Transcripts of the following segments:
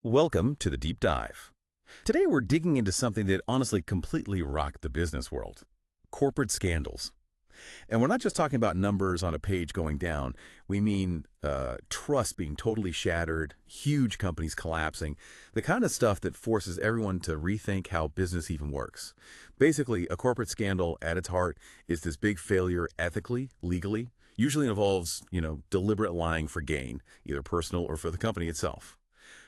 Welcome to the Deep Dive. Today we're digging into something that honestly completely rocked the business world: corporate scandals. And we're not just talking about numbers on a page going down. We mean trust being totally shattered, huge companies collapsing, the kind of stuff that forces everyone to rethink how business even works. Basically, a corporate scandal at its heart is this big failure ethically, legally. Usually involves, deliberate lying for gain, either personal or for the company itself.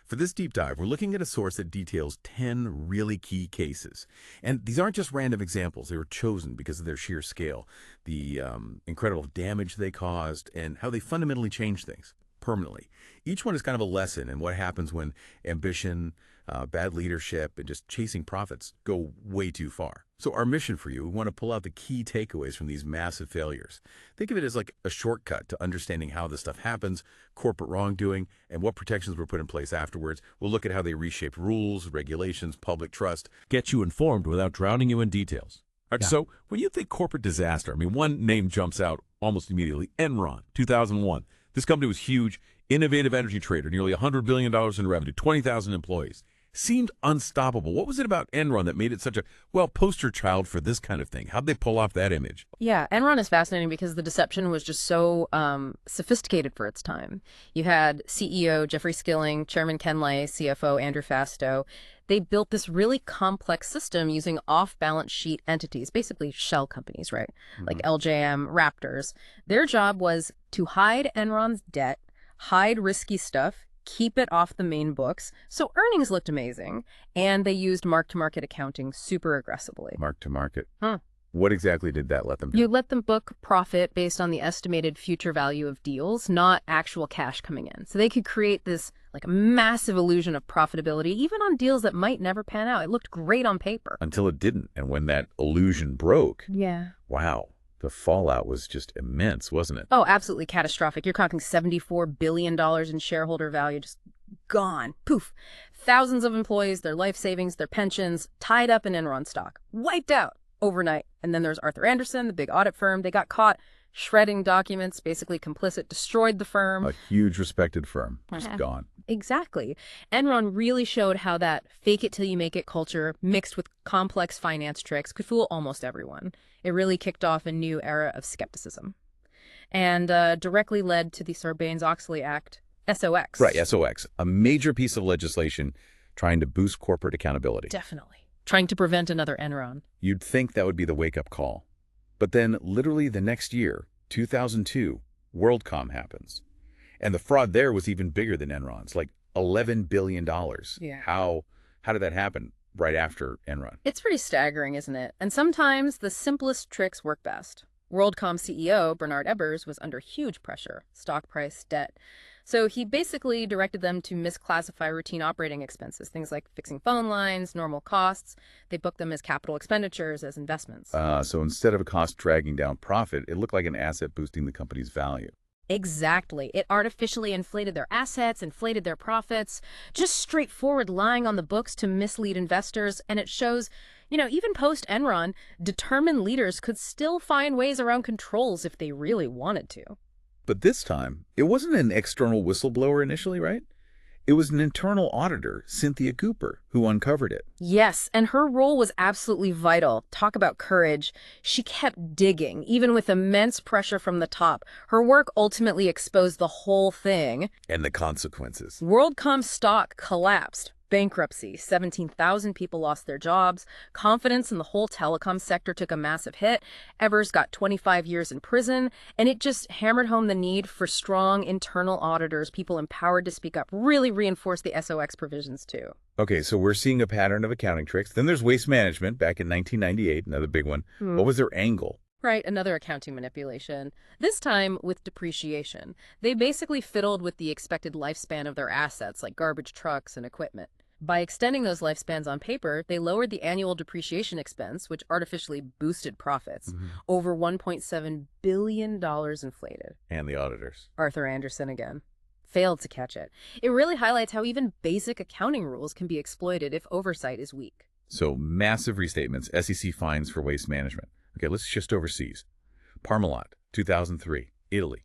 For this deep dive, we're looking at a source that details 10 really key cases. And these aren't just random examples. They were chosen because of their sheer scale, the incredible damage they caused, and how they fundamentally changed things permanently. Each one is kind of a lesson in what happens when ambition, bad leadership, and just chasing profits go way too far. So our mission for you, we want to pull out the key takeaways from these massive failures. Think of it as like a shortcut to understanding how this stuff happens, corporate wrongdoing, and what protections were put in place afterwards. We'll look at how they reshaped rules, regulations, public trust. Get you informed without drowning you in details. All right, So when you think corporate disaster, one name jumps out almost immediately: Enron, 2001. This company was huge, innovative energy trader, nearly $100 billion in revenue, 20,000 employees. Seemed unstoppable. What was it about Enron that made it such a, poster child for this kind of thing? How'd they pull off that image? Yeah, Enron is fascinating because the deception was just so sophisticated for its time. You had CEO Jeffrey Skilling, Chairman Ken Lay, CFO Andrew Fastow. They built this really complex system using off-balance sheet entities, basically shell companies, right? Like LJM, Raptors. Their job was to hide Enron's debt, hide risky stuff, keep it off the main books, so earnings looked amazing, and they used mark-to-market accounting super aggressively. Mark-to-market? What exactly did that let them do? You let them book profit based on the estimated future value of deals, not actual cash coming in. So they could create this massive illusion of profitability, even on deals that might never pan out. It looked great on paper. Until it didn't, and when that illusion broke, Yeah. wow, the fallout was just immense, wasn't it? Oh, absolutely catastrophic. You're talking $74 billion in shareholder value just gone. Poof. Thousands of employees, their life savings, their pensions, tied up in Enron stock. Wiped out overnight. And then there's Arthur Andersen, the big audit firm. They got caught shredding documents, basically complicit, destroyed the firm. A huge respected firm, just gone. Exactly. Enron really showed how that fake it till you make it culture mixed with complex finance tricks could fool almost everyone. It really kicked off a new era of skepticism and directly led to the Sarbanes-Oxley Act, SOX. Right, SOX, a major piece of legislation trying to boost corporate accountability. Definitely. Trying to prevent another Enron. You'd think that would be the wake-up call. But then, literally the next year, 2002, WorldCom happens. And the fraud there was even bigger than Enron's, like $11 billion. Yeah. How did that happen right after Enron? It's pretty staggering, isn't it? And sometimes the simplest tricks work best. WorldCom CEO Bernard Ebbers was under huge pressure, stock price, debt. So he basically directed them to misclassify routine operating expenses, things like fixing phone lines, normal costs. They booked them as capital expenditures, as investments. So instead of a cost dragging down profit, it looked like an asset boosting the company's value. Exactly. It artificially inflated their assets, inflated their profits, just straightforward lying on the books to mislead investors. And it shows, even post-Enron, determined leaders could still find ways around controls if they really wanted to. But this time, it wasn't an external whistleblower initially, right? It was an internal auditor, Cynthia Cooper, who uncovered it. Yes, and her role was absolutely vital. Talk about courage. She kept digging, even with immense pressure from the top. Her work ultimately exposed the whole thing. And the consequences. WorldCom stock collapsed. Bankruptcy. 17,000 people lost their jobs. Confidence in the whole telecom sector took a massive hit. Evers got 25 years in prison. And it just hammered home the need for strong internal auditors, people empowered to speak up, really reinforced the SOX provisions too. Okay, so we're seeing a pattern of accounting tricks. Then there's waste management back in 1998, another big one. What was their angle? Right, another accounting manipulation, this time with depreciation. They basically fiddled with the expected lifespan of their assets, like garbage trucks and equipment. By extending those lifespans on paper, they lowered the annual depreciation expense, which artificially boosted profits. Over $1.7 billion inflated. And the auditors. Arthur Andersen again. Failed to catch it. It really highlights how even basic accounting rules can be exploited if oversight is weak. So massive restatements, SEC fines for waste management. Okay, let's shift overseas. Parmalat, 2003, Italy.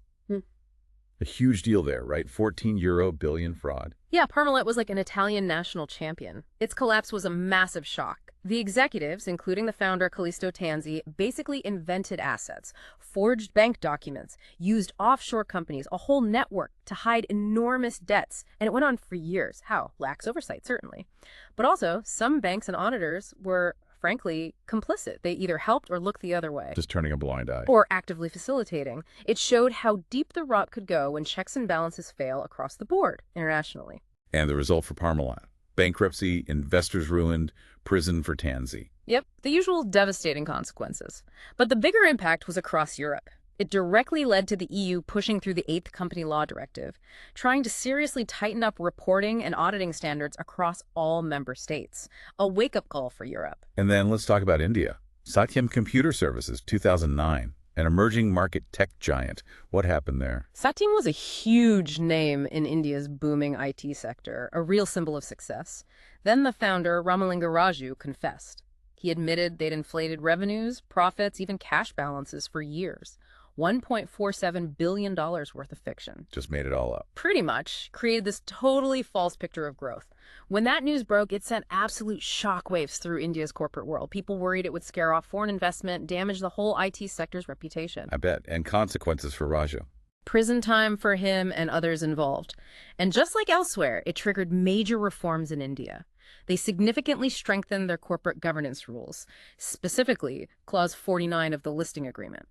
A huge deal there, right? 14 euro billion fraud. Yeah, Parmalat was like an Italian national champion. Its collapse was a massive shock. The executives, including the founder Callisto Tanzi, basically invented assets, forged bank documents, used offshore companies, a whole network to hide enormous debts. And it went on for years. How? Lax oversight, certainly. But also, some banks and auditors were, frankly, complicit. They either helped or looked the other way. Just turning a blind eye. Or actively facilitating. It showed how deep the rot could go when checks and balances fail across the board internationally. And the result for Parmalat? Bankruptcy, investors ruined, prison for Tanzi. Yep, the usual devastating consequences. But the bigger impact was across Europe. It directly led to the EU pushing through the 8th Company Law Directive, trying to seriously tighten up reporting and auditing standards across all member states. A wake-up call for Europe. And then let's talk about India. Satyam Computer Services, 2009. An emerging market tech giant. What happened there? Satyam was a huge name in India's booming IT sector, a real symbol of success. Then the founder, Ramalinga Raju, confessed. He admitted they'd inflated revenues, profits, even cash balances for years. $1.47 billion worth of fiction. Just made it all up. Pretty much created this totally false picture of growth. When that news broke, it sent absolute shockwaves through India's corporate world. People worried it would scare off foreign investment, damage the whole IT sector's reputation. I bet. And consequences for Raju. Prison time for him and others involved. And just like elsewhere, it triggered major reforms in India. They significantly strengthened their corporate governance rules, specifically Clause 49 of the listing agreement.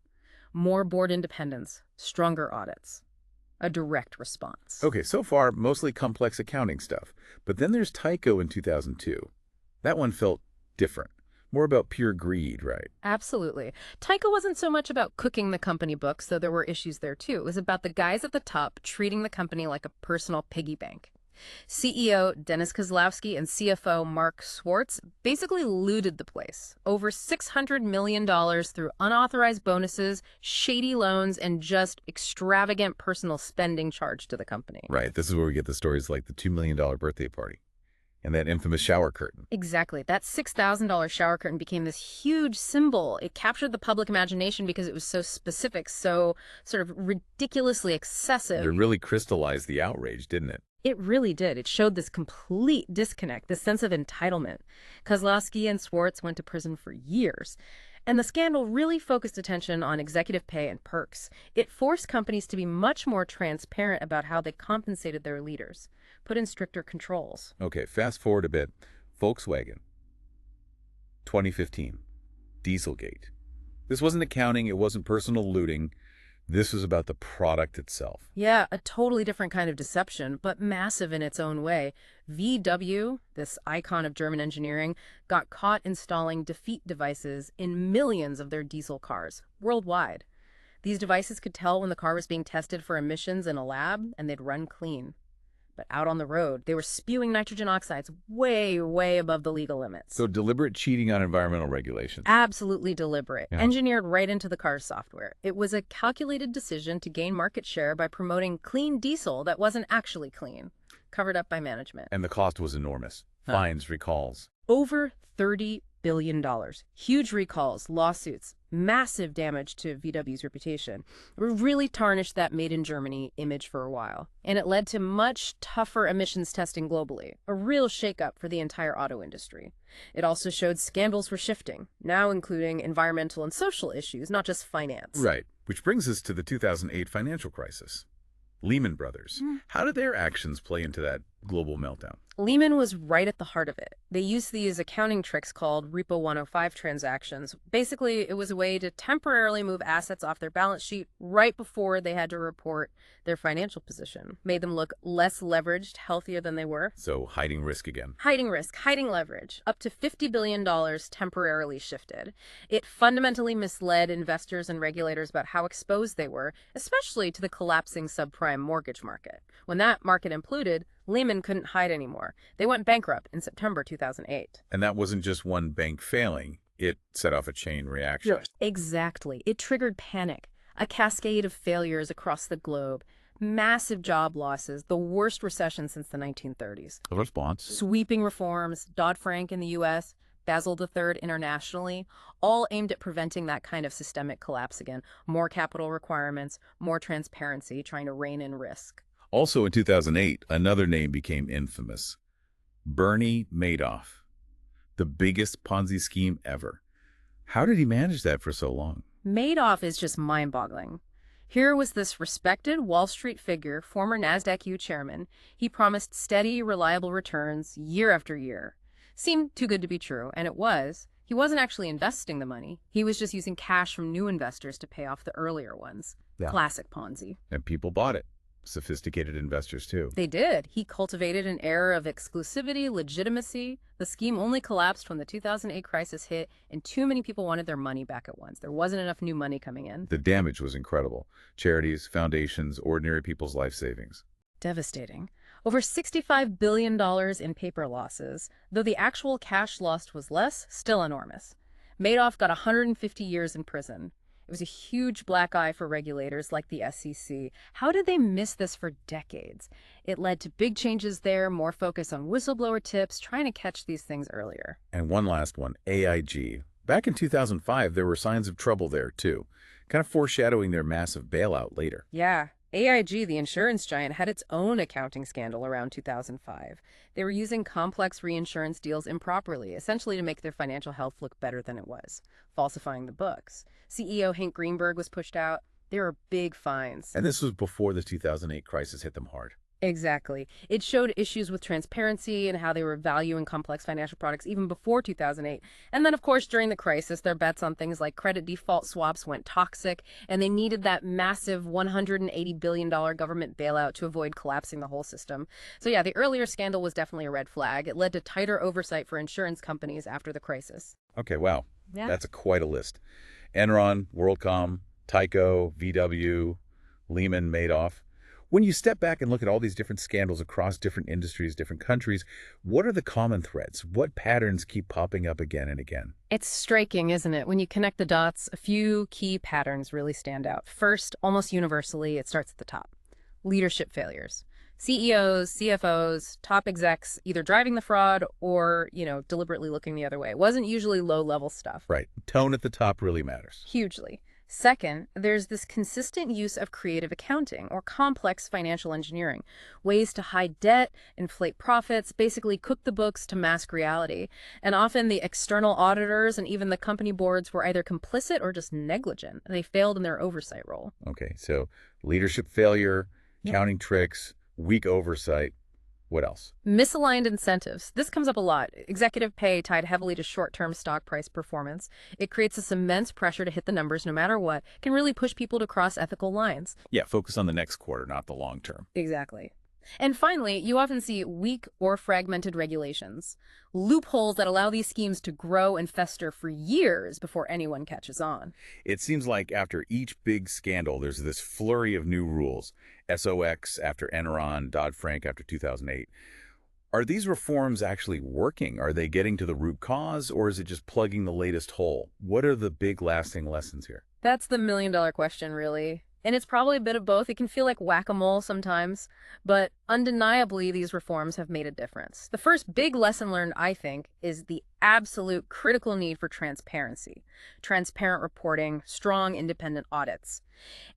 More board independence, stronger audits. A direct response. Okay, so far, mostly complex accounting stuff. But then there's Tyco in 2002. That one felt different. More about pure greed, right? Absolutely. Tyco wasn't so much about cooking the company books, though there were issues there too. It was about the guys at the top treating the company like a personal piggy bank. CEO Dennis Kozlowski and CFO Mark Schwartz basically looted the place. Over $600 million through unauthorized bonuses, shady loans, and just extravagant personal spending charged to the company. Right. This is where we get the stories like the $2 million birthday party and that infamous shower curtain. Exactly. That $6,000 shower curtain became this huge symbol. It captured the public imagination because it was so specific, so sort of ridiculously excessive. It really crystallized the outrage, didn't it? It really did. It showed this complete disconnect, this sense of entitlement. Kozlowski and Schwartz went to prison for years. And the scandal really focused attention on executive pay and perks. It forced companies to be much more transparent about how they compensated their leaders, put in stricter controls. Okay, fast forward a bit. Volkswagen, 2015, Dieselgate. This wasn't accounting, it wasn't personal looting. This was about the product itself. Yeah, a totally different kind of deception, but massive in its own way. VW, this icon of German engineering, got caught installing defeat devices in millions of their diesel cars worldwide. These devices could tell when the car was being tested for emissions in a lab, and they'd run clean. But out on the road, they were spewing nitrogen oxides way, way above the legal limits. So deliberate cheating on environmental regulations. Absolutely deliberate. Yeah. Engineered right into the car's software. It was a calculated decision to gain market share by promoting clean diesel that wasn't actually clean, covered up by management. And the cost was enormous. Fines, recalls. Over $30 billion. Huge recalls, lawsuits, massive damage to VW's reputation. It really tarnished that made in Germany image for a while. And it led to much tougher emissions testing globally, a real shakeup for the entire auto industry. It also showed scandals were shifting, now including environmental and social issues, not just finance. Right. Which brings us to the 2008 financial crisis. Lehman Brothers. How did their actions play into that global meltdown? Lehman was right at the heart of it. They used these accounting tricks called Repo 105 transactions. Basically, it was a way to temporarily move assets off their balance sheet right before they had to report their financial position. Made them look less leveraged, healthier than they were. So hiding risk again. Hiding risk, hiding leverage. Up to $50 billion temporarily shifted. It fundamentally misled investors and regulators about how exposed they were, especially to the collapsing subprime mortgage market. When that market imploded, Lehman couldn't hide anymore. They went bankrupt in September 2008. And that wasn't just one bank failing. It set off a chain reaction. Yes. Exactly. It triggered panic, a cascade of failures across the globe, massive job losses, the worst recession since the 1930s. A response. Sweeping reforms, Dodd-Frank in the U.S., Basel III internationally, all aimed at preventing that kind of systemic collapse again. More capital requirements, more transparency, trying to rein in risk. Also in 2008, another name became infamous. Bernie Madoff, the biggest Ponzi scheme ever. How did he manage that for so long? Madoff is just mind-boggling. Here was this respected Wall Street figure, former NASDAQ chairman. He promised steady, reliable returns year after year. Seemed too good to be true, and it was. He wasn't actually investing the money. He was just using cash from new investors to pay off the earlier ones. Yeah. Classic Ponzi. And people bought it. Sophisticated investors, too. They did. He cultivated an air of exclusivity, legitimacy. The scheme only collapsed when the 2008 crisis hit, and too many people wanted their money back at once. There wasn't enough new money coming in. The damage was incredible. Charities, foundations, ordinary people's life savings. Devastating. Over $65 billion in paper losses, though the actual cash lost was less, still enormous. Madoff got 150 years in prison. It was a huge black eye for regulators like the SEC. How did they miss this for decades? It led to big changes there, more focus on whistleblower tips, trying to catch these things earlier. And one last one, AIG. Back in 2005, there were signs of trouble there, too, kind of foreshadowing their massive bailout later. Yeah. AIG, the insurance giant, had its own accounting scandal around 2005. They were using complex reinsurance deals improperly, essentially to make their financial health look better than it was, falsifying the books. CEO Hank Greenberg was pushed out. There were big fines. And this was before the 2008 crisis hit them hard. Exactly. It showed issues with transparency and how they were valuing complex financial products even before 2008. And then, of course, during the crisis, their bets on things like credit default swaps went toxic, and they needed that massive $180 billion government bailout to avoid collapsing the whole system. So yeah, the earlier scandal was definitely a red flag. It led to tighter oversight for insurance companies after the crisis. Okay, wow. Yeah. That's quite a list. Enron, WorldCom, Tyco, VW, Lehman, Madoff. When you step back and look at all these different scandals across different industries, different countries, what are the common threads? What patterns keep popping up again and again? It's striking, isn't it? When you connect the dots, a few key patterns really stand out. First, almost universally, it starts at the top. Leadership failures. CEOs, CFOs, top execs either driving the fraud or, deliberately looking the other way. It wasn't usually low-level stuff. Right. Tone at the top really matters. Hugely. Second, there's this consistent use of creative accounting or complex financial engineering, ways to hide debt, inflate profits, basically cook the books to mask reality. And often the external auditors and even the company boards were either complicit or just negligent. They failed in their oversight role. Okay, so leadership failure, accounting tricks, weak oversight. What else? Misaligned incentives. This comes up a lot. Executive pay tied heavily to short-term stock price performance. It creates this immense pressure to hit the numbers no matter what, can really push people to cross ethical lines. Yeah, focus on the next quarter, not the long term. Exactly. And finally, you often see weak or fragmented regulations, loopholes that allow these schemes to grow and fester for years before anyone catches on. It seems like after each big scandal, there's this flurry of new rules. SOX after Enron, Dodd-Frank after 2008. Are these reforms actually working? Are they getting to the root cause, or is it just plugging the latest hole? What are the big lasting lessons here? That's the million-dollar question, really. And it's probably a bit of both. It can feel like whack-a-mole sometimes, but undeniably these reforms have made a difference. The first big lesson learned, I think, is the absolute critical need for transparency, transparent reporting, strong independent audits,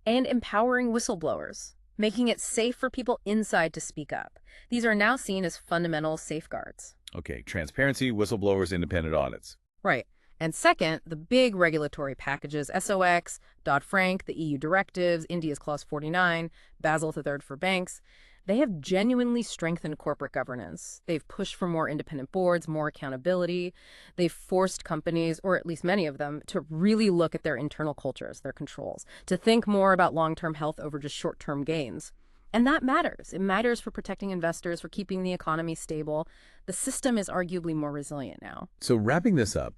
and empowering whistleblowers, making it safe for people inside to speak up. These are now seen as fundamental safeguards. Okay, transparency, whistleblowers, independent audits. Right. And second, the big regulatory packages, SOX, Dodd-Frank, the EU directives, India's Clause 49, Basel III for banks, they have genuinely strengthened corporate governance. They've pushed for more independent boards, more accountability. They've forced companies, or at least many of them, to really look at their internal cultures, their controls, to think more about long-term health over just short-term gains. And that matters. It matters for protecting investors, for keeping the economy stable. The system is arguably more resilient now. So wrapping this up,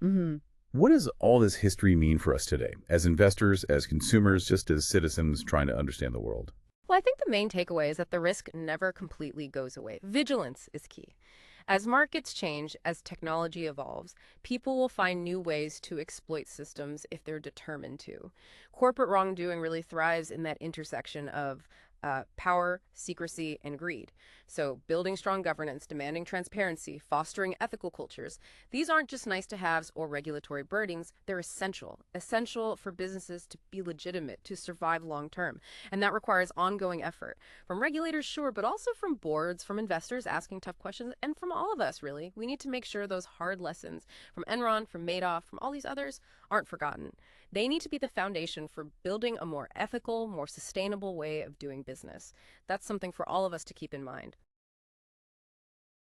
what does all this history mean for us today, as investors, as consumers, just as citizens trying to understand the world? Well, I think the main takeaway is that the risk never completely goes away. Vigilance is key. As markets change, as technology evolves, people will find new ways to exploit systems if they're determined to. Corporate wrongdoing really thrives in that intersection of power, secrecy, and greed. So building strong governance, demanding transparency, fostering ethical cultures, these aren't just nice to haves or regulatory burdens, they're essential for businesses to be legitimate, to survive long term. And that requires ongoing effort from regulators, sure, but also from boards, from investors asking tough questions, and from all of us, really. We need to make sure those hard lessons from Enron, from Madoff, from all these others aren't forgotten. They need to be the foundation for building a more ethical, more sustainable way of doing business. That's something for all of us to keep in mind.